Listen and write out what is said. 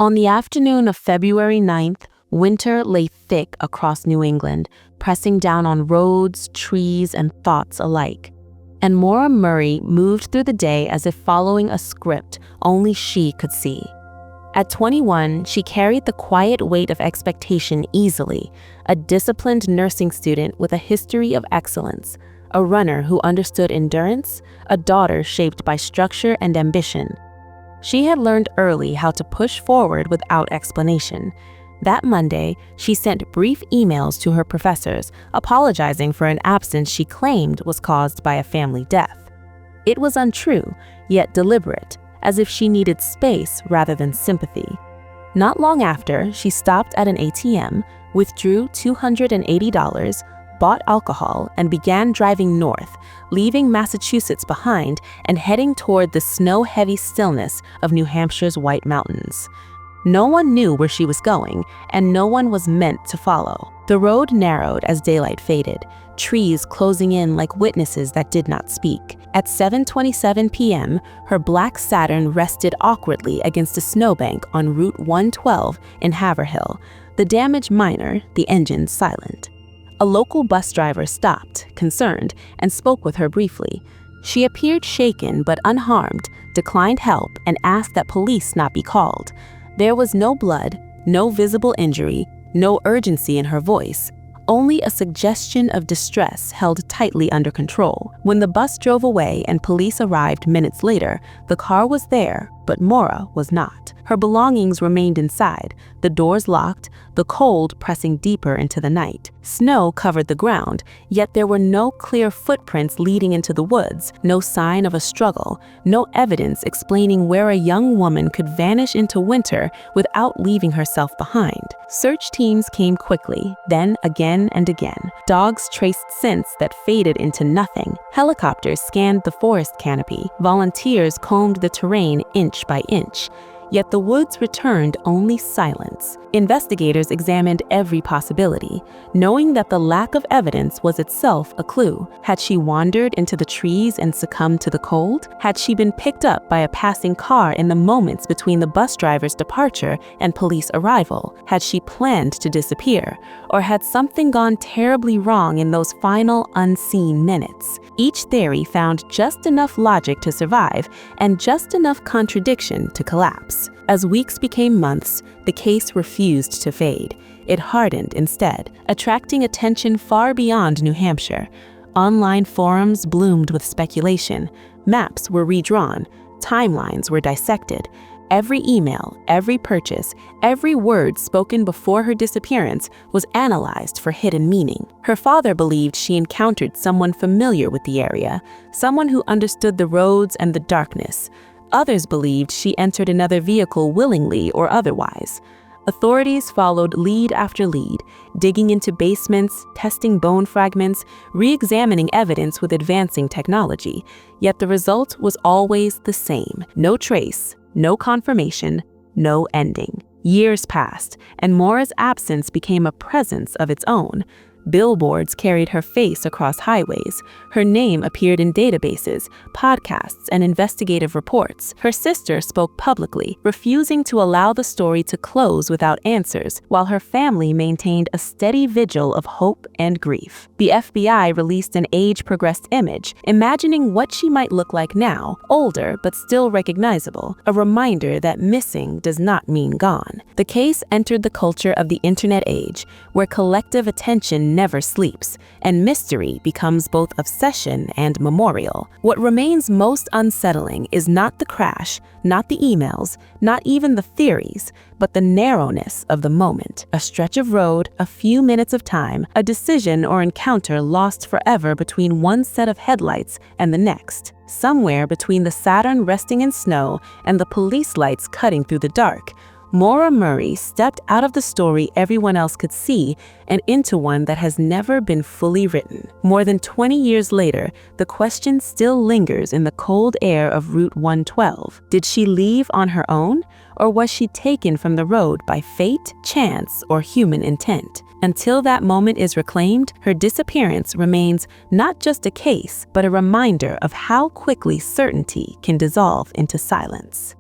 On the afternoon of February 9th, winter lay thick across New England, pressing down on roads, trees, and thoughts alike. And Maura Murray moved through the day as if following a script only she could see. At 21, she carried the quiet weight of expectation easily, a disciplined nursing student with a history of excellence, a runner who understood endurance, a daughter shaped by structure and ambition. She had learned early how to push forward without explanation. That Monday, she sent brief emails to her professors, apologizing for an absence she claimed was caused by a family death. It was untrue, yet deliberate, as if she needed space rather than sympathy. Not long after, she stopped at an ATM, withdrew $280, bought alcohol, and began driving north, leaving Massachusetts behind and heading toward the snow-heavy stillness of New Hampshire's White Mountains. No one knew where she was going, and no one was meant to follow. The road narrowed as daylight faded, trees closing in like witnesses that did not speak. At 7:27 p.m., her black Saturn rested awkwardly against a snowbank on Route 112 in Haverhill, the damage minor, the engine silent. A local bus driver stopped, concerned, and spoke with her briefly. She appeared shaken but unharmed, declined help, and asked that police not be called. There was no blood, no visible injury, no urgency in her voice, only a suggestion of distress held tightly under control. When the bus drove away and police arrived minutes later, the car was there, but Maura was not. Her belongings remained inside, the doors locked, the cold pressing deeper into the night. Snow covered the ground, yet there were no clear footprints leading into the woods, no sign of a struggle, no evidence explaining where a young woman could vanish into winter without leaving herself behind. Search teams came quickly, then again and again. Dogs traced scents that faded into nothing. Helicopters scanned the forest canopy. Volunteers combed the terrain inch by inch. Yet the woods returned only silence. Investigators examined every possibility, knowing that the lack of evidence was itself a clue. Had she wandered into the trees and succumbed to the cold? Had she been picked up by a passing car in the moments between the bus driver's departure and police arrival? Had she planned to disappear? Or had something gone terribly wrong in those final unseen minutes? Each theory found just enough logic to survive and just enough contradiction to collapse. As weeks became months, the case refused to fade. It hardened instead, attracting attention far beyond New Hampshire. Online forums bloomed with speculation. Maps were redrawn. Timelines were dissected. Every email, every purchase, every word spoken before her disappearance was analyzed for hidden meaning. Her father believed she encountered someone familiar with the area, someone who understood the roads and the darkness. Others believed she entered another vehicle willingly or otherwise. Authorities followed lead after lead, digging into basements, testing bone fragments, re-examining evidence with advancing technology. Yet the result was always the same: no trace, no confirmation, no ending. Years passed, and Maura's absence became a presence of its own. Billboards carried her face across highways. Her name appeared in databases, podcasts, and investigative reports. Her sister spoke publicly, refusing to allow the story to close without answers, while her family maintained a steady vigil of hope and grief. The FBI released an age-progressed image, imagining what she might look like now, older but still recognizable, a reminder that missing does not mean gone. The case entered the culture of the internet age, where collective attention never sleeps, and mystery becomes both obsession and memorial. What remains most unsettling is not the crash, not the emails, not even the theories, but the narrowness of the moment. A stretch of road, a few minutes of time, a decision or encounter lost forever between one set of headlights and the next. Somewhere between the Saturn resting in snow and the police lights cutting through the dark, Maura Murray stepped out of the story everyone else could see and into one that has never been fully written. More than 20 years later, the question still lingers in the cold air of Route 112. Did she leave on her own, or was she taken from the road by fate, chance, or human intent? Until that moment is reclaimed, her disappearance remains not just a case, but a reminder of how quickly certainty can dissolve into silence.